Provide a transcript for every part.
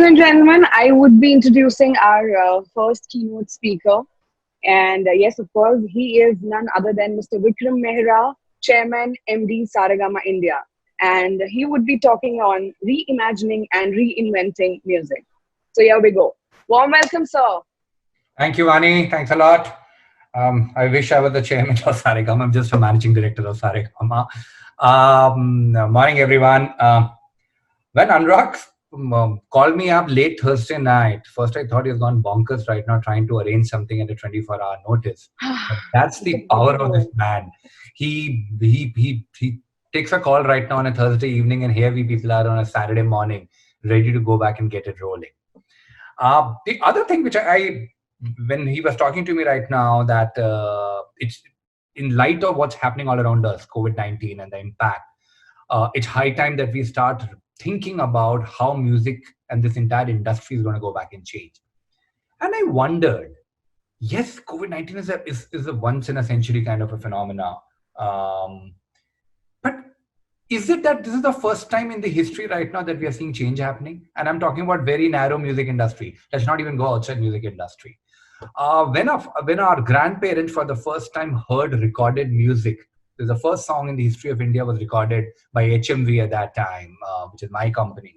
and gentlemen, I would be introducing our first keynote speaker. And yes, of course, he is none other than Mr. Vikram Mehra, Chairman, MD, Saragama India. And he would be talking on reimagining and reinventing music. So here we go. Warm welcome, sir. Thank you, Vani. Thanks a lot. I wish I was the chairman of Saregama. I'm just a managing director of Saregama. Morning, everyone. When Anurag called me up late Thursday night, first I thought he's gone bonkers right now trying to arrange something at a 24-hour notice. But that's It's a the big power of this show. man. He takes a call right now on a Thursday evening, and here we people are on a Saturday morning, ready to go back and get it rolling. The other thing which when he was talking to me right now, that it's in light of what's happening all around us, COVID-19 and the impact, it's high time that we start thinking about how music and this entire industry is going to go back and change. And I wondered, yes, COVID-19 is a once in a century kind of a phenomena. Um, but is it that this is the first time in the history right now that we are seeing change happening? And I'm talking about very narrow music industry. Let's not even go outside music industry. When our grandparents for the first time heard recorded music, the first song in the history of India was recorded by HMV at that time, which is my company.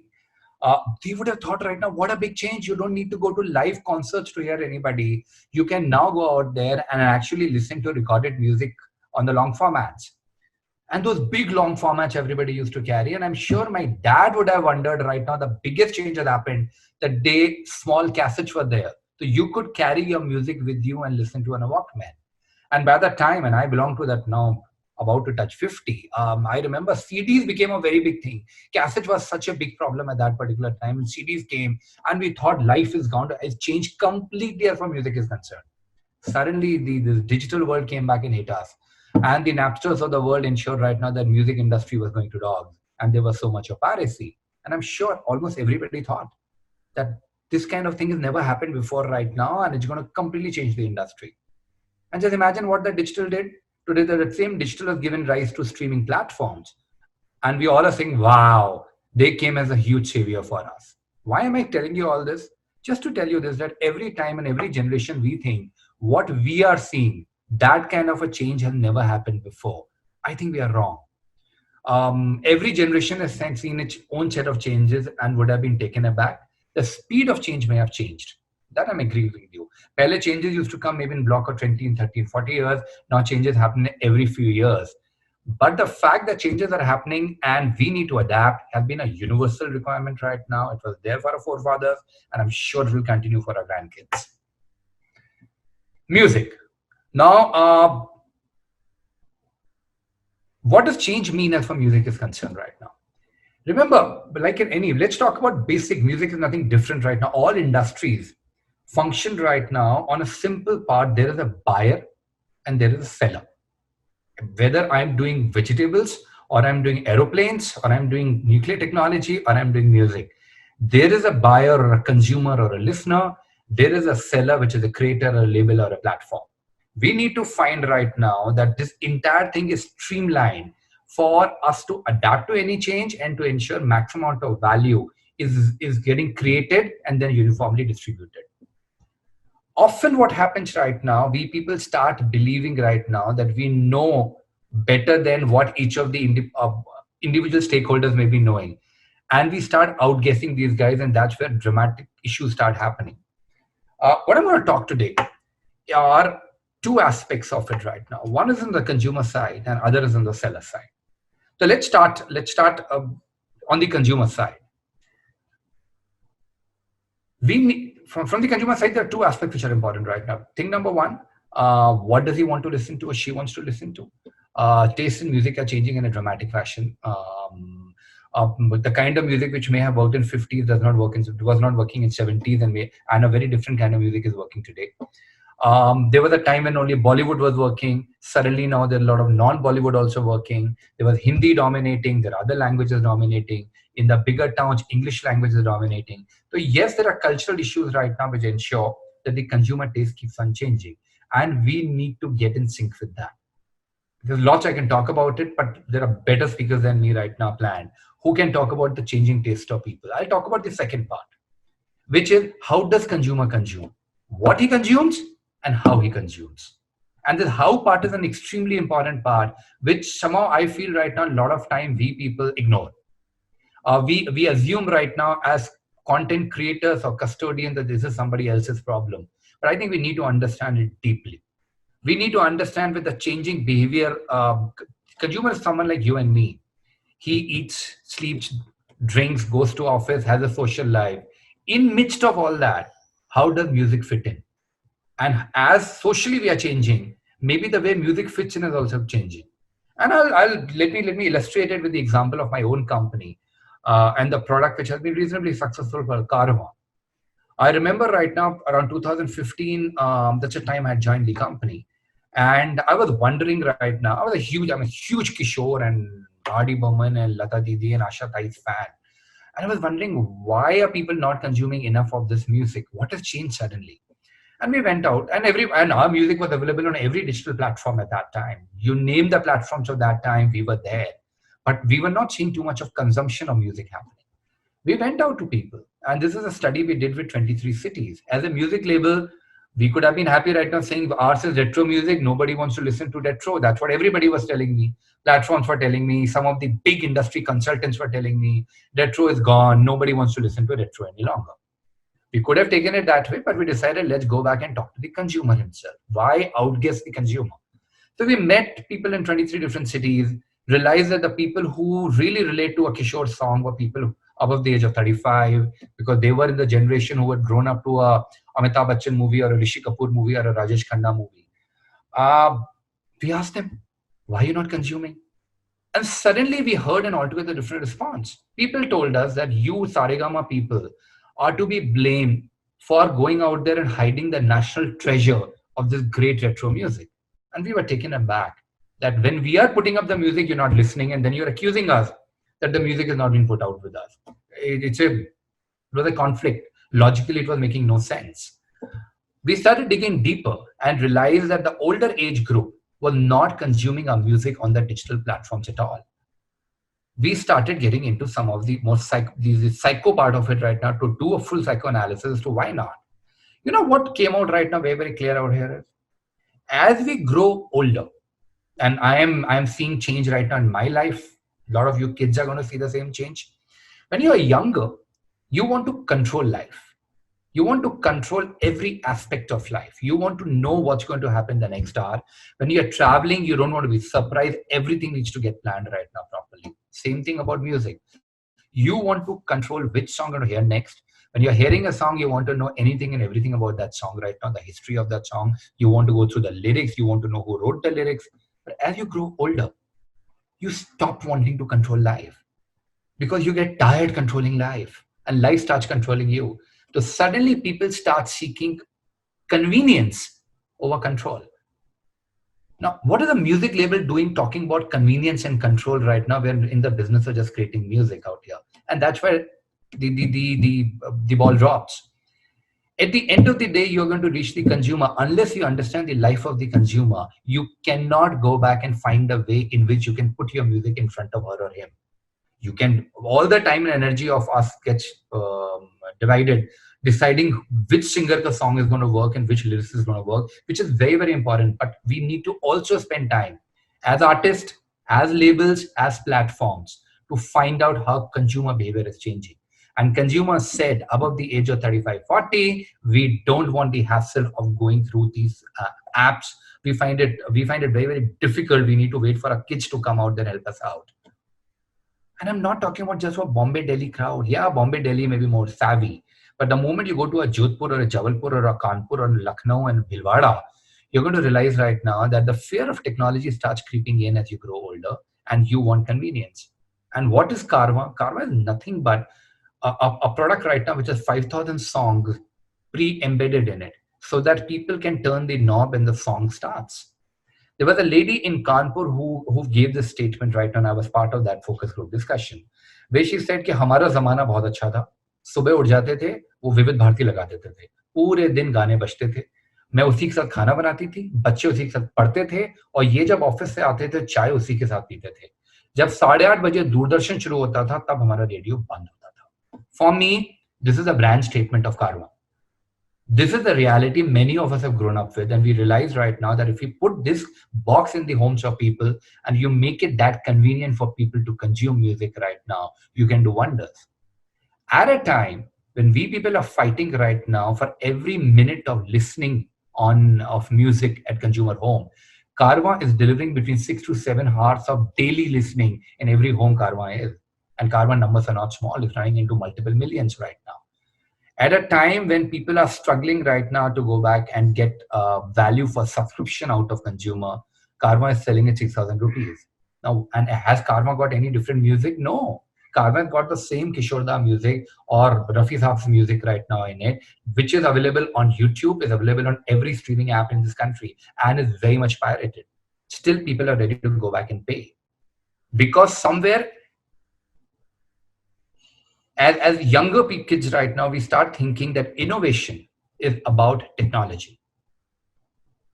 They would have thought right now, what a big change. You don't need to go to live concerts to hear anybody. You can now go out there and actually listen to recorded music on the long formats. And those big long formats everybody used to carry. And I'm sure my dad would have wondered right now, the biggest change that happened, the day small cassettes were there. So you could carry your music with you and listen to on a Walkman. And by that time, and I belong to that now, about to touch 50, I remember CDs became a very big thing. Cassette was such a big problem at that particular time. And CDs came, and we thought life is going to it's changed completely as far as music is concerned. Suddenly, the digital world came back and hit us. And the Napsters of the world ensured right now that music industry was going to dogs. And there was so much of piracy. And I'm sure almost everybody thought that this kind of thing has never happened before right now, and it's going to completely change the industry. And just imagine what the digital did. Today, the same digital has given rise to streaming platforms. And we all are saying, wow, they came as a huge savior for us. Why am I telling you all this? Just to tell you this, that every time and every generation we think what we are seeing, that kind of a change has never happened before. I think we are wrong. Every generation has seen its own set of changes and would have been taken aback. The speed of change may have changed. That I'm agreeing with you. Earlier changes used to come maybe in block of 20, 30, 40 years. Now changes happen every few years. But the fact that changes are happening and we need to adapt has been a universal requirement right now. It was there for our forefathers, and I'm sure it will continue for our grandkids. Music. Now, what does change mean as far as music is concerned right now? Remember, like in any, let's talk about basic music is nothing different right now. All industries function right now on a simple part. There is a buyer and there is a seller. Whether I'm doing vegetables or I'm doing aeroplanes or I'm doing nuclear technology or I'm doing music, there is a buyer or a consumer or a listener. There is a seller, which is a creator, a label, or a platform. We need to find right now that this entire thing is streamlined for us to adapt to any change and to ensure maximum amount of value is getting created and then uniformly distributed. Often what happens right now, we people start believing right now that we know better than what each of the individual stakeholders may be knowing. And we start outguessing these guys, and that's where dramatic issues start happening. What I'm going to talk today are two aspects of it right now. One is on the consumer side and other is on the seller side. So let's start on the consumer side. From the consumer side, there are two aspects which are important right now. Thing number one, what does he want to listen to or she wants to listen to? Taste in music are changing in a dramatic fashion. But the kind of music which may have worked in 50s was not working in 70s, and a very different kind of music is working today. There was a time when only Bollywood was working. Suddenly now there are a lot of non-Bollywood also working. There was Hindi dominating. There are other languages dominating. In the bigger towns, English language is dominating. So yes, there are cultural issues right now which ensure that the consumer taste keeps on changing. And we need to get in sync with that. There's lots I can talk about it, but there are better speakers than me right now planned who can talk about the changing taste of people. I'll talk about the second part. which is how does consumer consume, what he consumes, and how he consumes. And this how part is an extremely important part, which somehow I feel right now a lot of time we people ignore. We assume right now as content creators or custodians that this is somebody else's problem. But I think we need to understand it deeply. We need to understand with the changing behavior. Consumer is someone like you and me. He eats, sleeps, drinks, goes to office, has a social life. In midst of all that, how does music fit in? And as socially we are changing, maybe the way music fits in is also changing. And I'll let me illustrate it with the example of my own company and the product which has been reasonably successful for Carvaan. I remember right now around 2015, that's the time I joined the company. And I was wondering right now, I'm a huge Kishore and Radi Burman and Lata Didi and Asha Tai's fan. And I was wondering, why are people not consuming enough of this music? What has changed suddenly? And we went out, and our music was available on every digital platform at that time. You name the platforms of that time, we were there. But we were not seeing too much of consumption of music happening. We went out to people, and this is a study we did with 23 cities. As a music label, we could have been happy right now saying ours is retro music. Nobody wants to listen to retro. That's what everybody was telling me. Platforms were telling me. Some of the big industry consultants were telling me retro is gone. Nobody wants to listen to retro any longer. We could have taken it that way, but we decided let's go back and talk to the consumer himself. Why outguess the consumer? So we met people in 23 different cities, realized that the people who really relate to a Kishore song were people above the age of 35, because they were in the generation who had grown up to a Amitabh Bachchan movie or a Rishi Kapoor movie or a Rajesh Khanna movie. We asked them, why are you not consuming? And suddenly we heard an altogether different response. People told us that you Saregama people are to be blamed for going out there and hiding the national treasure of this great retro music. And we were taken aback that when we are putting up the music, you're not listening, and then you're accusing us that the music is not being put out with us. It was a conflict. Logically, it was making no sense. We started digging deeper and realized that the older age group was not consuming our music on the digital platforms at all. We started getting into some of the most the psycho part of it right now to do a full psychoanalysis as to why not. You know what came out right now very, very clear out here is, as we grow older, and I am seeing change right now in my life. A lot of you kids are going to see the same change. When you are younger, you want to control life. You want to control every aspect of life. You want to know what's going to happen the next hour. When you're traveling, you don't want to be surprised. Everything needs to get planned right now properly. Same thing about music. You want to control which song you're going to hear next. When you're hearing a song, you want to know anything and everything about that song right now, the history of that song. You want to go through the lyrics. You want to know who wrote the lyrics. But as you grow older, you stop wanting to control life because you get tired controlling life and life starts controlling you. So suddenly people start seeking convenience over control. Now, what is the music label doing talking about convenience and control right now? We're in the business of just creating music out here. And that's where the ball drops. At the end of the day, you're going to reach the consumer. Unless you understand the life of the consumer, you cannot go back and find a way in which you can put your music in front of her or him. You can, all the time and energy of us gets divided deciding which singer the song is going to work and which lyrics is going to work, which is very, very important. But we need to also spend time as artists, as labels, as platforms to find out how consumer behavior is changing. And consumers said above the age of 35, 40, we don't want the hassle of going through these apps. We find it very, very difficult. We need to wait for our kids to come out and help us out. And I'm not talking about just for Bombay, Delhi crowd. Yeah, Bombay, Delhi may be more savvy. But the moment you go to a Jodhpur or a Jabalpur or a Kanpur or Lucknow and Bhilwara, you're going to realize right now that the fear of technology starts creeping in as you grow older and you want convenience. And what is Carvaan? Carvaan is nothing but a product right now which has 5,000 songs pre-embedded in it so that people can turn the knob and the song starts. There was a lady in Kanpur who gave this statement right now, and I was part of that focus group discussion, where she said कि हमारा ज़माना बहुत अच्छा था, सुबह उठ जाते थे, वो विविध भारती लगा देते थे, पूरे दिन गाने बजते थे, मैं उसी के साथ खाना बनाती थी, बच्चे उसी के साथ पढ़ते थे, और ये जब ऑफिस से आते थे चाय उसी के साथ पीते थे. जब 8:30 बजे दूरदर्शन शुरू होता था, तब हमारा रेडियो बंद होता था. For me, This is a brand statement of Carvaan. This is the reality many of us have grown up with, and we realize right now that if we put this box in the homes of people and you make it that convenient for people to consume music right now, you can do wonders. At a time when we people are fighting right now for every minute of listening on of music at consumer home, Carvaan is delivering between 6 to 7 hours of daily listening in every home Carvaan is. And Carvaan numbers are not small, it's running into multiple millions right now. At a time when people are struggling right now to go back and get value for subscription out of consumer, Karma is selling at 6,000 rupees. Now, and has Karma got any different music? No. Karma has got the same Kishorda music or Rafi Saab's music right now in it, which is available on YouTube, is available on every streaming app in this country, and is very much pirated. Still, people are ready to go back and pay. Because somewhere as younger kids right now, we start thinking that innovation is about technology.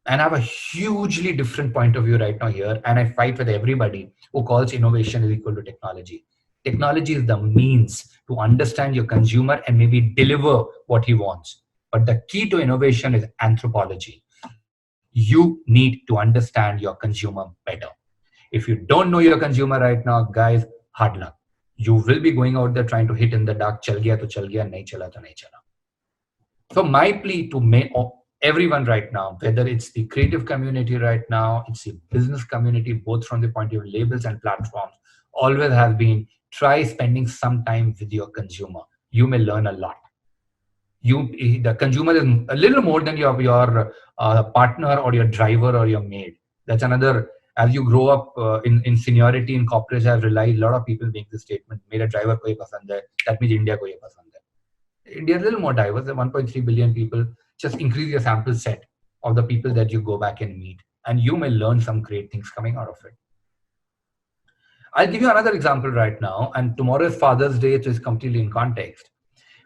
And I have a hugely different point of view right now here. And I fight with everybody who calls innovation is equal to technology. Technology is the means to understand your consumer and maybe deliver what he wants. But the key to innovation is anthropology. You need to understand your consumer better. If you don't know your consumer right now, guys, hard luck. You will be going out there trying to hit in the dark. Chal gaya to chal gaya, nahi chala to nahi chala. So my plea to everyone right now, whether it's the creative community right now, it's the business community, both from the point of view of labels and platforms, always has been try spending some time with your consumer. You may learn a lot. The consumer is a little more than your partner or your driver or your maid. That's another. As you grow up in seniority in corporates, I've realized a lot of people make this statement: "मेरा driver को ये पसंद है." That means India को ये पसंद है. India is a little more diverse. There are 1.3 billion people. Just increase your sample set of the people that you go back and meet, and you may learn some great things coming out of it. I'll give you another example right now, and tomorrow is Father's Day, so it's completely in context.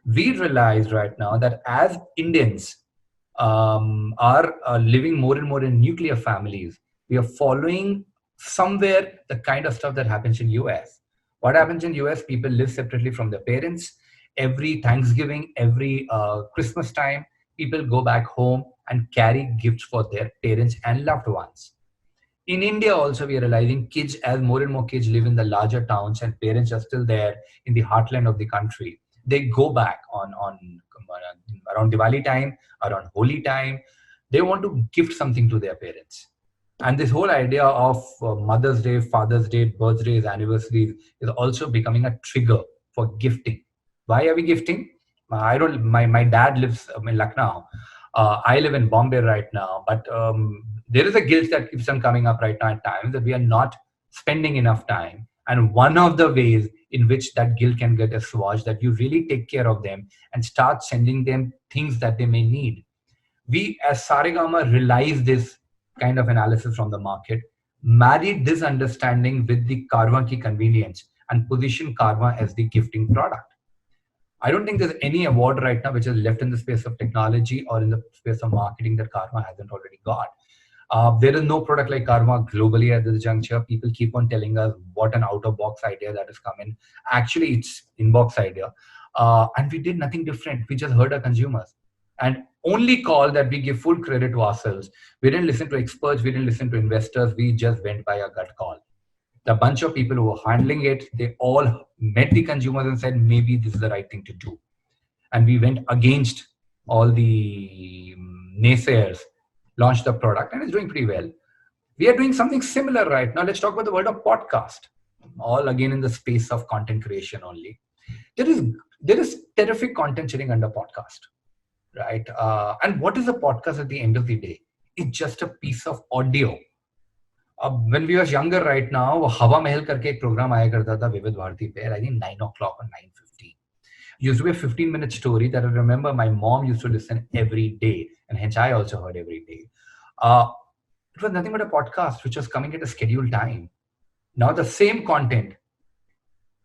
We realize right now that as Indians are living more and more in nuclear families, we are following somewhere the kind of stuff that happens in US. What happens in US? People live separately from their parents. Every Thanksgiving, every Christmas time, people go back home and carry gifts for their parents and loved ones. In India also, we are realizing kids, as more and more kids live in the larger towns and parents are still there in the heartland of the country, they go back on around Diwali time, around Holi time. They want to gift something to their parents. And this whole idea of Mother's Day, Father's Day, birthdays, anniversaries is also becoming a trigger for gifting. Why are we gifting? My dad lives in Lucknow. I live in Bombay right now, but there is a guilt that keeps on coming up right now at times that we are not spending enough time. And one of the ways in which that guilt can get assuaged, that you really take care of them and start sending them things that they may need. We as Saregama realize this kind of analysis from the market, married this understanding with the Carvaan ki convenience and position Carvaan as the gifting product. I don't think there's any award right now which is left in the space of technology or in the space of marketing that Carvaan hasn't already got. There is no product like Carvaan globally at this juncture. People keep on telling us what an out-of-box idea that has come in. Actually, it's in-box idea. And we did nothing different. We just heard our consumers. And only call that we give full credit to ourselves. We didn't listen to experts. We didn't listen to investors. We just went by a gut call. The bunch of people who were handling it, they all met the consumers and said, maybe this is the right thing to do. And we went against all the naysayers, launched the product, and it's doing pretty well. We are doing something similar right now. Let's talk about the world of podcast, all again in the space of content creation only. There is terrific content sitting under podcast, right? And what is a podcast at the end of the day? It's just a piece of audio. When we were younger right now, Hawa Mahal करके एक program आया करता था विविध भारती पे, I think 9 o'clock or 9:15. Used to be a 15-minute story that I remember my mom used to listen every day, and hence I also heard every day. It was nothing but a podcast which was coming at a scheduled time. Now the same content,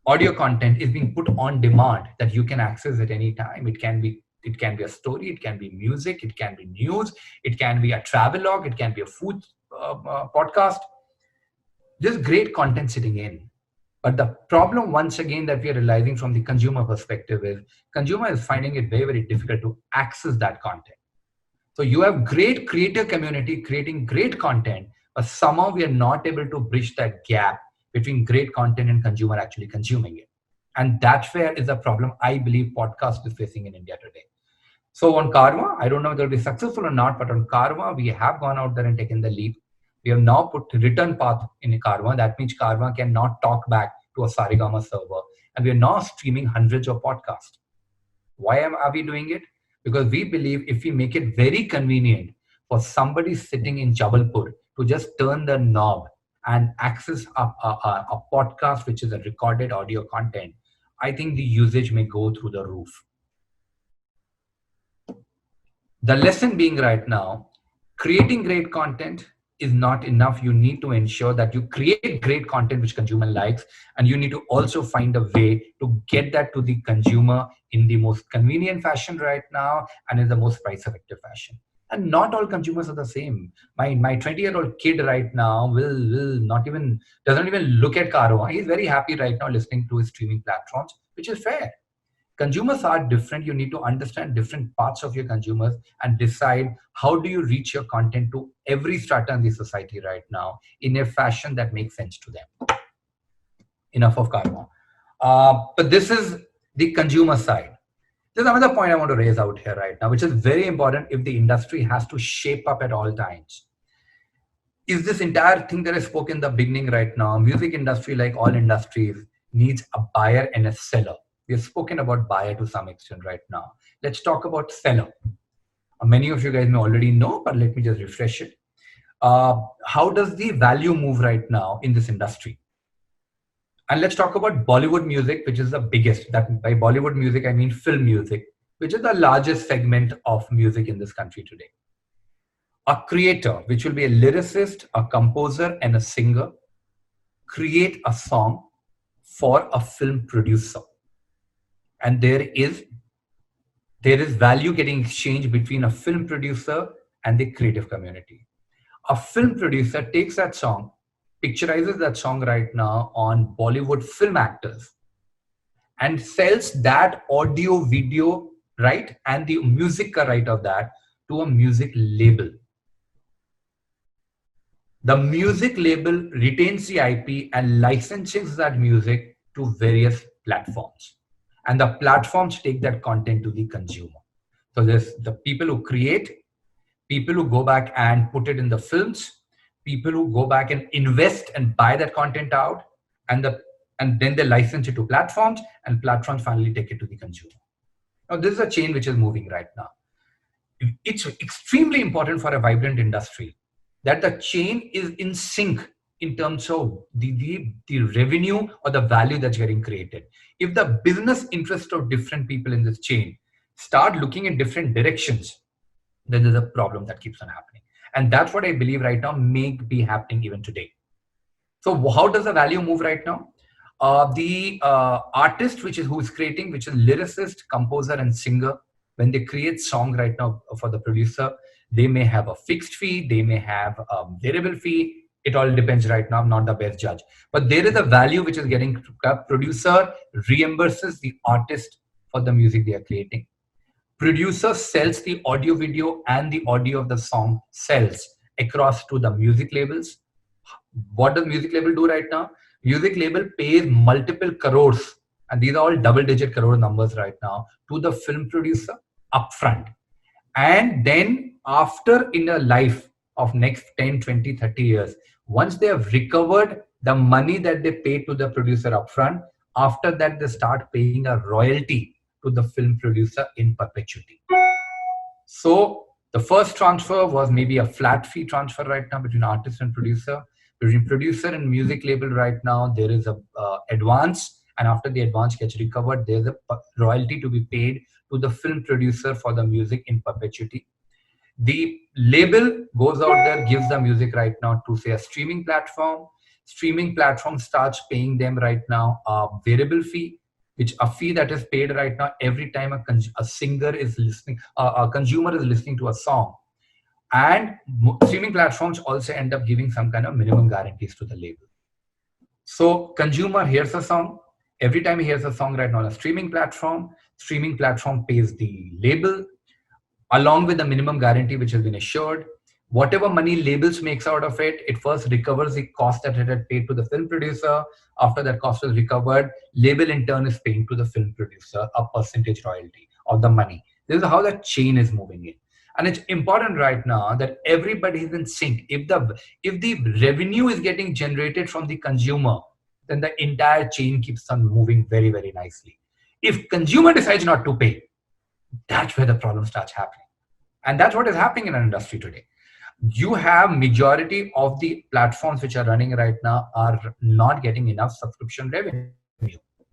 audio content, is being put on demand that you can access at any time. It can be a story, it can be music, it can be news, it can be a travelogue, it can be a food podcast. There's great content sitting in. But the problem, once again, that we are realizing from the consumer perspective is consumer is finding it very, very difficult to access that content. So you have great creator community creating great content, but somehow we are not able to bridge that gap between great content and consumer actually consuming it. And that's where is the problem I believe podcast is facing in India today. So on Karma, I don't know if they'll be successful or not, but on Karma, we have gone out there and taken the leap. We have now put return path in Karma. That means Karma cannot talk back to a Sarigama server. And we are now streaming hundreds of podcasts. Are we doing it? Because we believe if we make it very convenient for somebody sitting in Jabalpur to just turn the knob and access a podcast, which is a recorded audio content, I think the usage may go through the roof. The lesson being right now, creating great content is not enough. You need to ensure that you create great content which consumer likes, and you need to also find a way to get that to the consumer in the most convenient fashion right now and in the most price effective fashion. And not all consumers are the same. My 20-year-old kid right now will not even doesn't even look at Karma. He's very happy right now listening to his streaming platforms, which is fair. Consumers are different. You need to understand different parts of your consumers and decide how do you reach your content to every strata in the society right now in a fashion that makes sense to them. Enough of Karma. But this is the consumer side. There's another point I want to raise out here right now, which is very important if the industry has to shape up at all times. Is this entire thing that I spoke in the beginning right now, music industry, like all industries, needs a buyer and a seller. We have spoken about buyer to some extent right now. Let's talk about seller. Many of you guys may already know, but let me just refresh it. How does the value move right now in this industry? And let's talk about Bollywood music, which is the biggest. That by Bollywood music, I mean film music, which is the largest segment of music in this country today. A creator, which will be a lyricist, a composer, and a singer, create a song for a film producer. And there is value getting exchanged between a film producer and the creative community. A film producer takes that song, picturizes that song right now on Bollywood film actors, and sells that audio, video, right, and the music right of that to a music label. The music label retains the IP and licenses that music to various platforms. And the platforms take that content to the consumer. So there's the people who create, people who go back and put it in the films, people who go back and invest and buy that content out, and then they license it to platforms, and platforms finally take it to the consumer. Now this is a chain which is moving right now. It's extremely important for a vibrant industry that the chain is in sync in terms of the revenue or the value that's getting created. If the business interest of different people in this chain start looking in different directions, then there's a problem that keeps on happening. And that's what I believe right now may be happening even today. So how does the value move right now? The artist, who is creating, which is lyricist, composer, and singer, when they create song right now for the producer, they may have a fixed fee, they may have a variable fee. It all depends right now. I'm not the best judge. But there is a value which is getting, producer reimburses the artist for the music they are creating. Producer sells the audio, video, and the audio of the song sells across to the music labels. What does music label do right now? Music label pays multiple crores, and these are all double-digit crore numbers right now, to the film producer upfront. And then after in a life of next 10, 20, 30 years, once they have recovered the money that they paid to the producer upfront, after that they start paying a royalty to the film producer in perpetuity. So the first transfer was maybe a flat fee transfer right now between artist and producer. Between producer and music label right now, there is a advance, and after the advance gets recovered, there's a royalty to be paid to the film producer for the music in perpetuity. The label goes out there, gives the music right now to, say, a streaming platform. Streaming platform starts paying them right now a variable fee, which a fee that is paid right now every time a singer is listening, a consumer is listening to a song. And streaming platforms also end up giving some kind of minimum guarantees to the label. So consumer hears a song. Every time he hears a song right now on a streaming platform pays the label along with the minimum guarantee which has been assured. Whatever money labels makes out of it, it first recovers the cost that it had paid to the film producer. After that cost is recovered, label in turn is paying to the film producer a percentage royalty of the money. This is how the chain is moving in. And it's important right now that everybody is in sync. If the revenue is getting generated from the consumer, then the entire chain keeps on moving very, very nicely. If consumer decides not to pay, that's where the problem starts happening. And that's what is happening in our industry today. You have majority of the platforms which are running right now are not getting enough subscription revenue.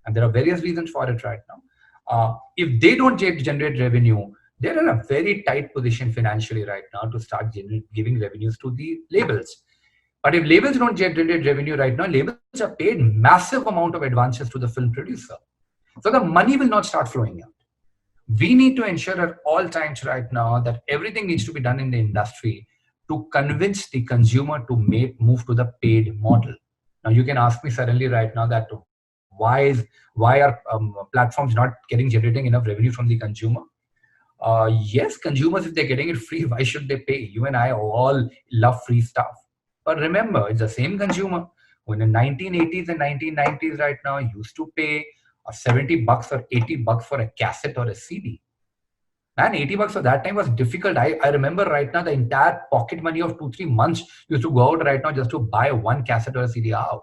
And there are various reasons for it right now. If they don't generate revenue, they're in a very tight position financially right now to start giving revenues to the labels. But if labels don't generate revenue right now, labels are paid massive amount of advances to the film producer. So the money will not start flowing out. We need to ensure at all times right now that everything needs to be done in the industry to convince the consumer to move to the paid model. Now you can ask me suddenly right now that why are platforms not generating enough revenue from the consumer? Yes, consumers, if they're getting it free, why should they pay? You and I all love free stuff. But remember, it's the same consumer who in the 1980s and 1990s right now used to pay $70 or $80 for a cassette or a CD. Man, $80 for that time was difficult. I remember right now the entire pocket money of 2-3 months used to go out right now just to buy one cassette or a CD out.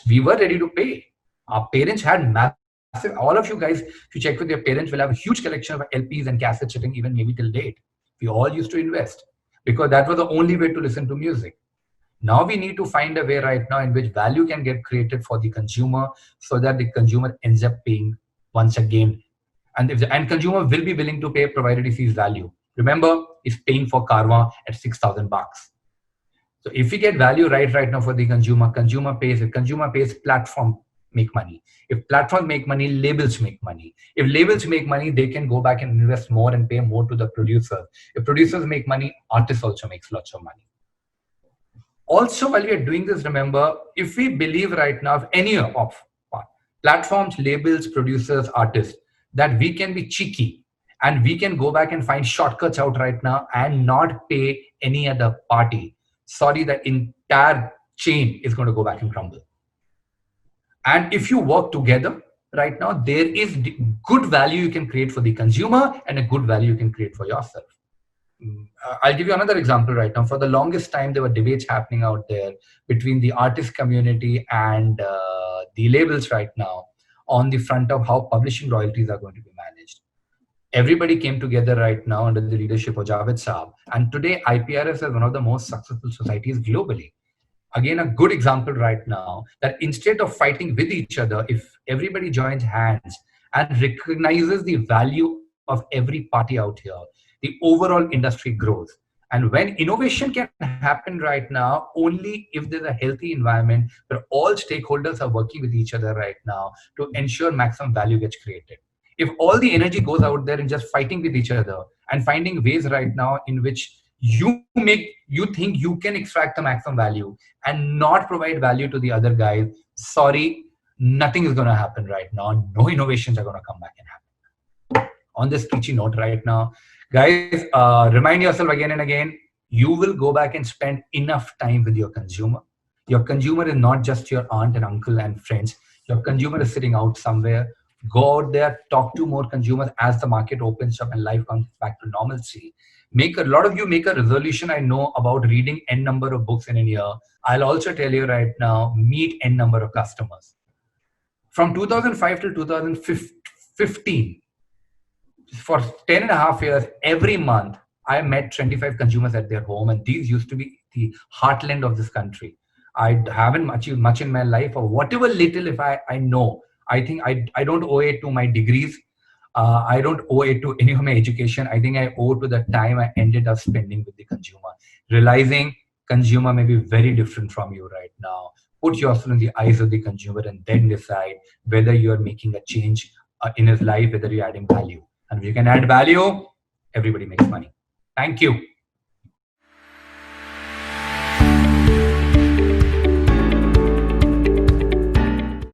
We were ready to pay. Our parents had massive, all of you guys, if you check with your parents, will have a huge collection of LPs and cassettes sitting even maybe till date. We all used to invest because that was the only way to listen to music. Now we need to find a way right now in which value can get created for the consumer so that the consumer ends up paying once again. And consumer will be willing to pay provided he sees value. Remember, he's paying for Karma at $6,000. So if we get value right now for the consumer pays. If consumer pays, platform make money. If platforms make money, labels make money. If labels make money, they can go back and invest more and pay more to the producer. If producers make money, artists also makes lots of money. Also, while we are doing this, remember, if we believe right now, of any of platforms, labels, producers, artists, that we can be cheeky and we can go back and find shortcuts out right now and not pay any other party, sorry, the entire chain is going to go back and crumble. And if you work together right now, there is good value you can create for the consumer and a good value you can create for yourself. I'll give you another example right now. For the longest time, there were debates happening out there between the artist community and the labels right now on the front of how publishing royalties are going to be managed. Everybody came together right now under the leadership of Javed Saab. And today, IPRS is one of the most successful societies globally. Again, a good example right now that instead of fighting with each other, if everybody joins hands and recognizes the value of every party out here, the overall industry grows. And when innovation can happen right now, only if there's a healthy environment where all stakeholders are working with each other right now to ensure maximum value gets created. If all the energy goes out there in just fighting with each other and finding ways right now in which you think you can extract the maximum value and not provide value to the other guys, sorry, nothing is going to happen right now. No innovations are going to come back and happen. On this preachy note right now, guys, remind yourself again and again, you will go back and spend enough time with your consumer. Your consumer is not just your aunt and uncle and friends. Your consumer is sitting out somewhere. Go out there, talk to more consumers as the market opens up and life comes back to normalcy. A lot of you make a resolution, I know, about reading n number of books in a year. I'll also tell you right now, meet n number of customers. From 2005 to 2015, for 10 and a half years, every month, I met 25 consumers at their home, and these used to be the heartland of this country. I haven't achieved much in my life, or whatever little if I know. I think I don't owe it to my degrees. I don't owe it to any of my education. I think I owe to the time I ended up spending with the consumer. Realizing consumer may be very different from you right now. Put yourself in the eyes of the consumer and then decide whether you're making a change in his life, whether you're adding value. And if you can add value, everybody makes money. Thank you.